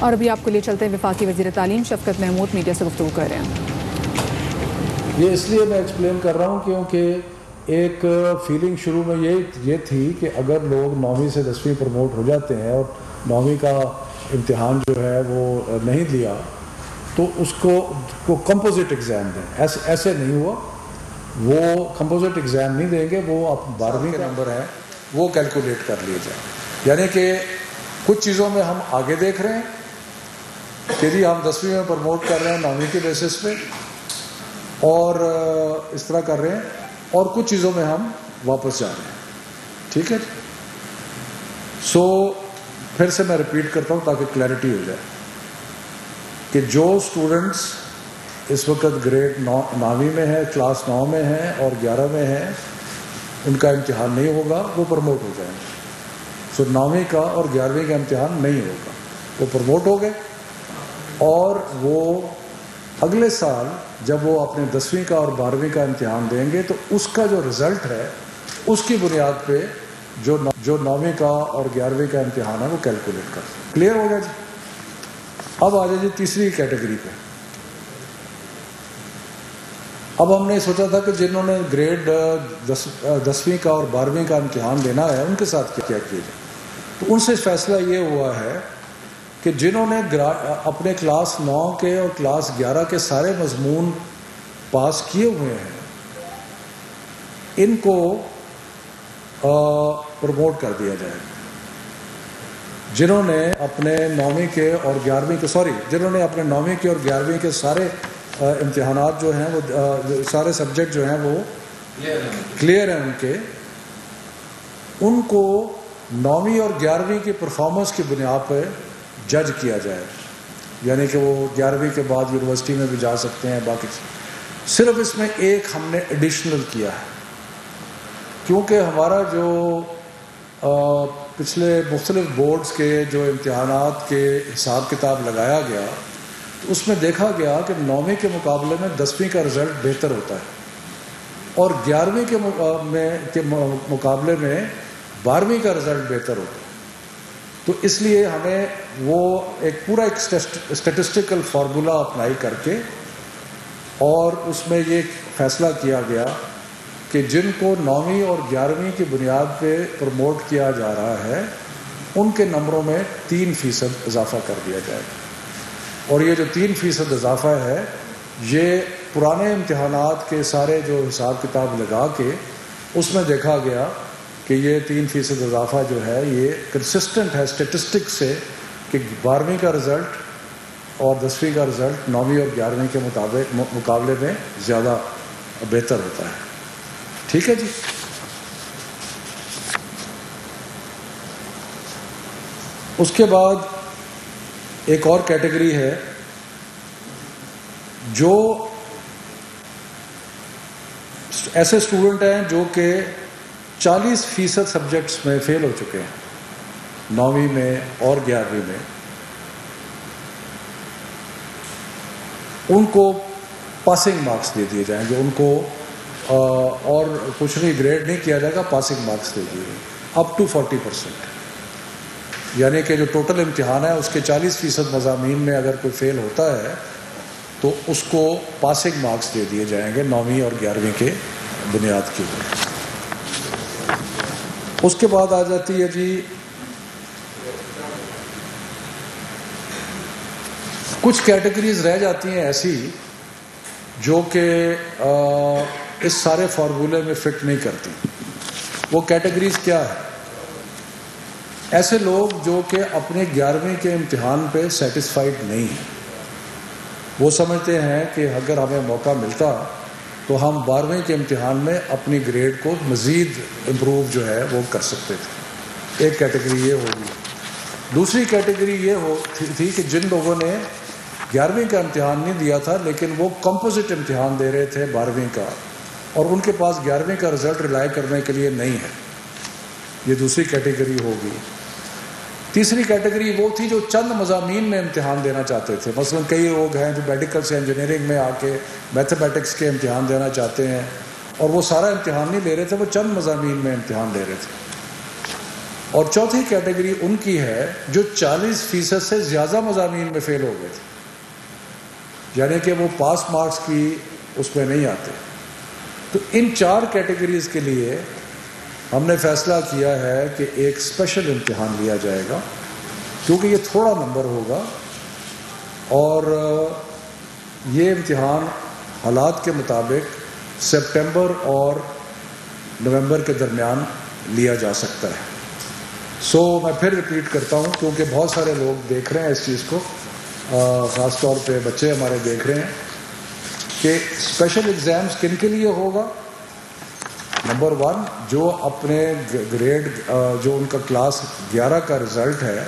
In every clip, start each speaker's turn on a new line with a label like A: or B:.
A: اور ابھی آپ کو لے چلتے ہیں وفاقی وزیر تعلیم شفقت محمود میڈیا سے گفتگو کر رہے ہیں۔
B: یہ اس لیے میں ایکسپلین کر رہا ہوں کیونکہ ایک فیلنگ شروع میں یہ تھی کہ اگر لوگ 9ویں سے 10ویں پروموٹ ہو جاتے ہیں اور 9ویں کا امتحان جو ہے وہ نہیں دیا تو اس کو کمپوزٹ ایگزام دیں۔ ایسے نہیں ہوا، وہ کمپوزٹ ایگزام نہیں دیں گے، وہ 12ویں کے نمبر ہیں وہ کیلکولیٹ کر لیے جائیں۔ یعنی کہ کچھ چیزوں میں ہم آگے دیکھ رہے ہیں کہ جی ہم 10ویں میں پروموٹ کر رہے ہیں 9ویں کے بیسس پہ اور اس طرح کر رہے ہیں، اور کچھ چیزوں میں ہم واپس جا رہے ہیں۔ ٹھیک ہے سو پھر سے میں ریپیٹ کرتا ہوں تاکہ کلیئرٹی ہو جائے کہ جو اسٹوڈنٹس اس وقت گریڈ 9ویں میں ہے، کلاس 9 میں ہیں اور 11 میں ہیں، ان کا امتحان نہیں ہوگا، وہ پروموٹ ہو جائیں گے۔ سو 9ویں کا اور 11ویں کا امتحان نہیں ہوگا، وہ پروموٹ ہو گئے، اور وہ اگلے سال جب وہ اپنے 10ویں کا اور 12ویں کا امتحان دیں گے تو اس کا جو رزلٹ ہے اس کی بنیاد پہ جو 9ویں کا اور 11ویں کا امتحان ہے وہ کیلکولیٹ کر سکتے۔ کلیئر ہو گیا جی؟ اب آ جائے جی تیسری کیٹیگری پہ۔ اب ہم نے سوچا تھا کہ جنہوں نے گریڈ 10ویں کا اور 12ویں کا امتحان دینا ہے ان کے ساتھ کیا کیا جائے، تو ان سے فیصلہ یہ ہوا ہے کہ جنہوں نے اپنے کلاس 9 کے اور کلاس 11 کے سارے مضمون پاس کیے ہوئے ہیں ان کو پروموٹ کر دیا جائے۔ جنہوں نے اپنے 9ویں کے اور 11ویں کے جنہوں نے اپنے 9ویں کے اور 11ویں کے سارے امتحانات جو ہیں وہ سارے سبجیکٹ جو ہیں وہ کلیئر ہیں ان کو 9ویں اور 11ویں کی پرفارمنس کی بنیاد پہ جج کیا جائے، یعنی کہ وہ 11ویں کے بعد یونیورسٹی میں بھی جا سکتے ہیں۔ باقی صرف اس میں ایک ہم نے ایڈیشنل کیا ہے، کیونکہ ہمارا جو پچھلے مختلف بورڈز کے جو امتحانات کے حساب کتاب لگایا گیا تو اس میں دیکھا گیا کہ 9ویں کے مقابلے میں 10ویں کا رزلٹ بہتر ہوتا ہے، اور 11ویں کے مقابلے میں 12ویں کا رزلٹ بہتر ہوتا ہے۔ تو اس لیے ہمیں وہ ایک اسٹیٹسٹیکل فارمولا اپلائی کر کے اور اس میں یہ فیصلہ کیا گیا کہ جن کو 9ویں اور 11ویں کی بنیاد پہ پروموٹ کیا جا رہا ہے ان کے نمبروں میں 3% اضافہ کر دیا جائے گا، اور یہ جو 3% اضافہ ہے یہ پرانے امتحانات کے سارے جو حساب کتاب لگا کے اس میں دیکھا گیا کہ یہ 3% اضافہ جو ہے یہ کنسسٹنٹ ہے اسٹیٹسٹک سے کہ 12ویں کا رزلٹ اور 10ویں کا رزلٹ 9ویں اور 11ویں کے مقابلے میں زیادہ بہتر ہوتا ہے۔ ٹھیک ہے جی؟ اس کے بعد ایک اور کیٹیگری ہے جو ایسے اسٹوڈنٹ ہیں جو کہ 40% سبجیکٹس میں فیل ہو چکے ہیں 9ویں میں اور 11ویں میں، ان کو پاسنگ مارکس دے دیے جائیں گے، ان کو اور کچھ نہیں گریڈ نہیں کیا جائے گا، پاسنگ مارکس دے دیے اپ ٹو 40%، یعنی کہ جو ٹوٹل امتحان ہے اس کے 40% مضامین میں اگر کوئی فیل ہوتا ہے تو اس کو پاسنگ مارکس دے دیے جائیں گے 9ویں اور 11ویں کے بنیاد کے اوپر۔ اس کے بعد آ جاتی ہے جی کچھ کیٹیگریز رہ جاتی ہیں ایسی جو کہ اس سارے فارمولے میں فٹ نہیں کرتی۔ وہ کیٹیگریز کیا ہے؟ ایسے لوگ جو کہ اپنے 11ویں کے امتحان پہ سیٹسفائیڈ نہیں ہیں، وہ سمجھتے ہیں کہ اگر ہمیں موقع ملتا تو ہم 12ویں کے امتحان میں اپنی گریڈ کو مزید امپروو جو ہے وہ کر سکتے تھے۔ ایک کیٹیگری یہ ہوگی۔ دوسری کیٹیگری یہ تھی کہ جن لوگوں نے 11ویں کا امتحان نہیں دیا تھا لیکن وہ کمپوزٹ امتحان دے رہے تھے 12ویں کا، اور ان کے پاس 11ویں کا رزلٹ ریلائی کرنے کے لیے نہیں ہے، یہ دوسری کیٹیگری ہوگی۔ تیسری کیٹیگری وہ تھی جو چند مضامین میں امتحان دینا چاہتے تھے، مثلا کئی لوگ ہیں جو میڈیکل سے انجینئرنگ میں آ کے میتھمیٹکس کے امتحان دینا چاہتے ہیں اور وہ سارا امتحان نہیں لے رہے تھے، وہ چند مضامین میں امتحان لے رہے تھے۔ اور چوتھی کیٹیگری ان کی ہے جو 40% سے زیادہ مضامین میں فیل ہو گئے تھے، یعنی کہ وہ پاس مارکس کی اس میں نہیں آتے. تو ان 4 کیٹیگریز کے لیے ہم نے فیصلہ کیا ہے کہ ایک اسپیشل امتحان لیا جائے گا، کیونکہ یہ تھوڑا نمبر ہوگا اور یہ امتحان حالات کے مطابق سپٹمبر اور نومبر کے درمیان لیا جا سکتا ہے. میں پھر ریپیٹ کرتا ہوں کیونکہ بہت سارے لوگ دیکھ رہے ہیں اس چیز کو، خاص طور پہ بچے ہمارے دیکھ رہے ہیں کہ اسپیشل ایگزامز کن کے لیے ہوگا. نمبر 1 جو اپنے گریڈ جو ان کا کلاس 11 کا رزلٹ ہے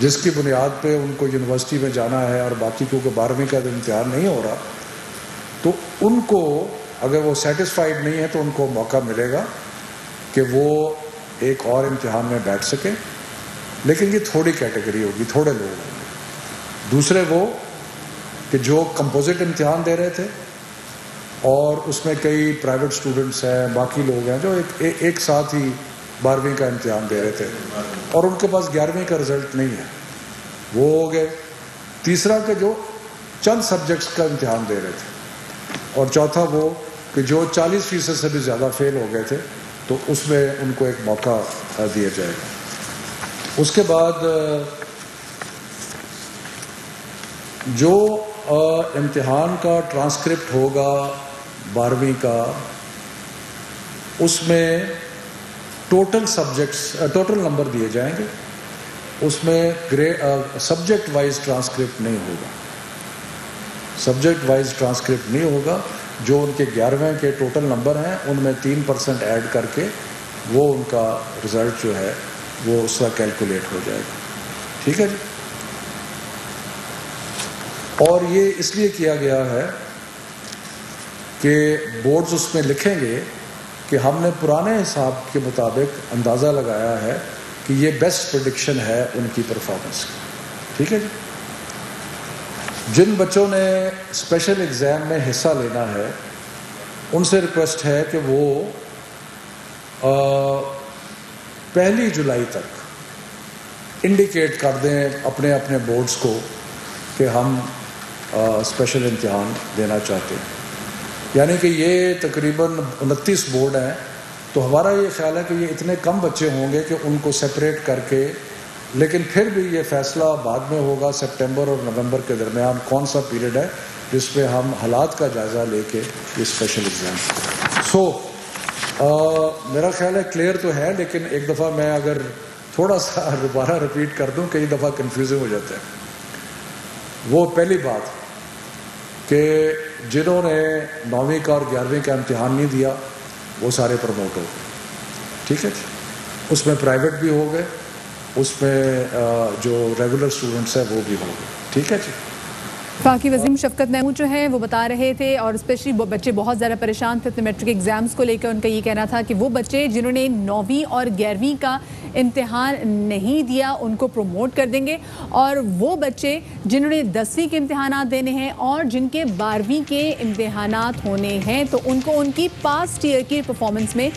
B: جس کی بنیاد پہ ان کو یونیورسٹی میں جانا ہے، اور باقی کیونکہ 12ویں کا امتحان نہیں ہو رہا، تو ان کو اگر وہ سیٹسفائیڈ نہیں ہے تو ان کو موقع ملے گا کہ وہ ایک اور امتحان میں بیٹھ سکیں. لیکن یہ تھوڑی کیٹیگری ہوگی، تھوڑے لوگ ہوں گے. دوسرے وہ کہ جو کمپوزٹ امتحان دے رہے تھے اور اس میں کئی پرائیویٹ اسٹوڈنٹس ہیں، باقی لوگ ہیں جو ایک ساتھ ہی 12ویں کا امتحان دے رہے تھے اور ان کے پاس 11ویں کا رزلٹ نہیں ہے، وہ ہو گئے. تیسرا کہ جو چند سبجیکٹس کا امتحان دے رہے تھے، اور چوتھا وہ کہ جو 40% سے بھی زیادہ فیل ہو گئے تھے، تو اس میں ان کو ایک موقع دیا جائے گا. اس کے بعد جو امتحان کا ٹرانسکرپٹ ہوگا 12ویں کا، اس میں ٹوٹل نمبر دیے جائیں گے. اس میں سبجیکٹ وائز ٹرانسکرپٹ نہیں ہوگا، سبجیکٹ وائز ٹرانسکرپٹ نہیں ہوگا. جو ان کے 11ویں کے ٹوٹل نمبر ہیں ان میں 3% ایڈ کر کے وہ ان کا رزلٹ جو ہے وہ اس کا کیلکولیٹ ہو جائے گا. ٹھیک ہے جی. اور یہ اس لیے کیا گیا ہے کہ بورڈز اس میں لکھیں گے کہ ہم نے پرانے حساب کے مطابق اندازہ لگایا ہے کہ یہ بیسٹ پریڈکشن ہے ان کی پرفارمنس کی. ٹھیک ہے جی. جن بچوں نے اسپیشل ایگزام میں حصہ لینا ہے ان سے ریکویسٹ ہے کہ وہ 1 جولائی تک انڈیکیٹ کر دیں اپنے اپنے بورڈز کو کہ ہم اسپیشل امتحان دینا چاہتے ہیں. یعنی کہ یہ تقریباً 29 بورڈ ہیں، تو ہمارا یہ خیال ہے کہ یہ اتنے کم بچے ہوں گے کہ ان کو سپریٹ کر کے، لیکن پھر بھی یہ فیصلہ بعد میں ہوگا سپٹمبر اور نومبر کے درمیان کون سا پیریڈ ہے جس میں ہم حالات کا جائزہ لے کے یہ اسپیشل ایگزام. میرا خیال ہے کلیئر تو ہے، لیکن ایک دفعہ میں اگر تھوڑا سا دوبارہ ریپیٹ کر دوں، کئی دفعہ کنفیوزنگ ہو جاتا ہے. وہ پہلی بات کہ جنہوں نے 9ویں کا اور 11ویں کا امتحان نہیں دیا وہ سارے پروموٹ ہو گئے. ٹھیک ہے جی. اس میں پرائیویٹ بھی ہو گئے، اس میں جو ریگولر اسٹوڈنٹس ہیں وہ بھی ہو گئے. ٹھیک ہے جی.
A: وفاقی وزیر شفقت محمود جو ہیں وہ بتا رہے تھے، اور اسپیشلی وہ بچے بہت زیادہ پریشان تھے اپنے میٹرک ایگزامز کو لے کر. ان کا یہ کہنا تھا کہ وہ بچے جنہوں نے 9ویں اور 11ویں کا امتحان نہیں دیا ان کو پروموٹ کر دیں گے، اور وہ بچے جنہوں نے 10ویں کے امتحانات دینے ہیں اور جن کے 12ویں کے امتحانات ہونے ہیں تو ان کو ان کی پاسٹ ایئر کی پرفارمنس میں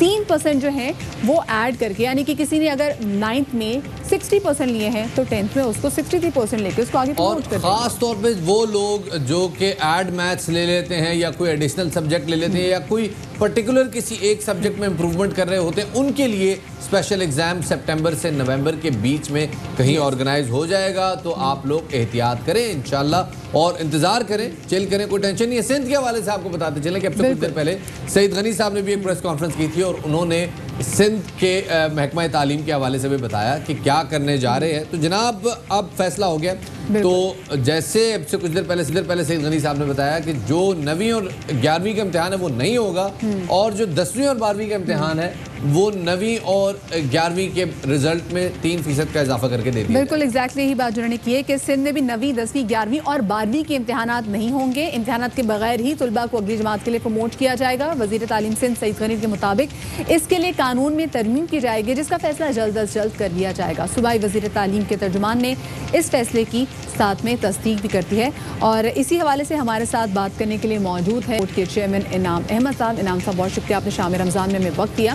A: 3% جو ہیں وہ ایڈ کر کے، یعنی کہ کسی نے اگر 9th میں 60% لیے ہیں تو 10th میں اس کو 63% لے کے اس کو آگے پروموٹ کر دیں گے.
C: اور خاص طور پہ وہ لوگ جو کہ ایڈ میتھس لے لیتے ہیں یا کوئی ایڈیشنل سبجیکٹ لے لیتے ہیں یا کوئی پرٹیکولر کسی ایک سبجیکٹ میں امپروومنٹ کر رہے ہوتے ہیں، ان کے لیے اسپیشل ایگزام سپٹمبر سے نومبر کے بیچ میں کہیں آرگنائز ہو جائے گا. تو آپ لوگ احتیاط کریں انشاءاللہ اور انتظار کریں، چل کریں، کوئی ٹینشن نہیں ہے. سندھ کے حوالے سے آپ کو بتاتے چلیں کہ اب سے کچھ دیر پہلے سعید غنی صاحب نے بھی ایک پریس کانفرنس کی تھی اور انہوں نے سندھ کے محکمہ تعلیم کے حوالے سے بھی بتایا کہ کیا کرنے جا رہے ہیں. تو جناب اب فیصلہ ہو گیا. تو جیسے اب سے کچھ دیر پہلے سعید غنی صاحب نے بتایا کہ جو 9ویں اور 11ویں کا امتحان ہے وہ نہیں ہوگا، اور جو 10ویں اور 12ویں کا امتحان ہے وہ 9ویں اور 11ویں کے رزلٹ میں 3% کا اضافہ کر کے دے دیا.
A: بالکل ایگزیکٹلی یہی بات انہوں نے کی ہے کہ سندھ میں بھی 9ویں 10ویں 11ویں اور 12ویں کے امتحانات نہیں ہوں گے. امتحانات کے بغیر ہی طلباء کو اگلی جماعت کے لیے پروموٹ کیا جائے گا. وزیر تعلیم سندھ سعید غنی کے مطابق اس کے لیے قانون میں ترمیم کی جائے گی جس کا فیصلہ جلد از جلد کر لیا جائے گا. صوبائی وزیر تعلیم کے ترجمان نے اس فیصلے کی ساتھ میں تصدیق بھی کرتی ہے، اور اسی حوالے سے ہمارے ساتھ بات کرنے کے لیے موجود ہے بورڈ کے چیئرمین انعام احمد صاحب. انعام صاحب بہت شکریہ، آپ نے شام رمضان میں ہمیں وقت دیا.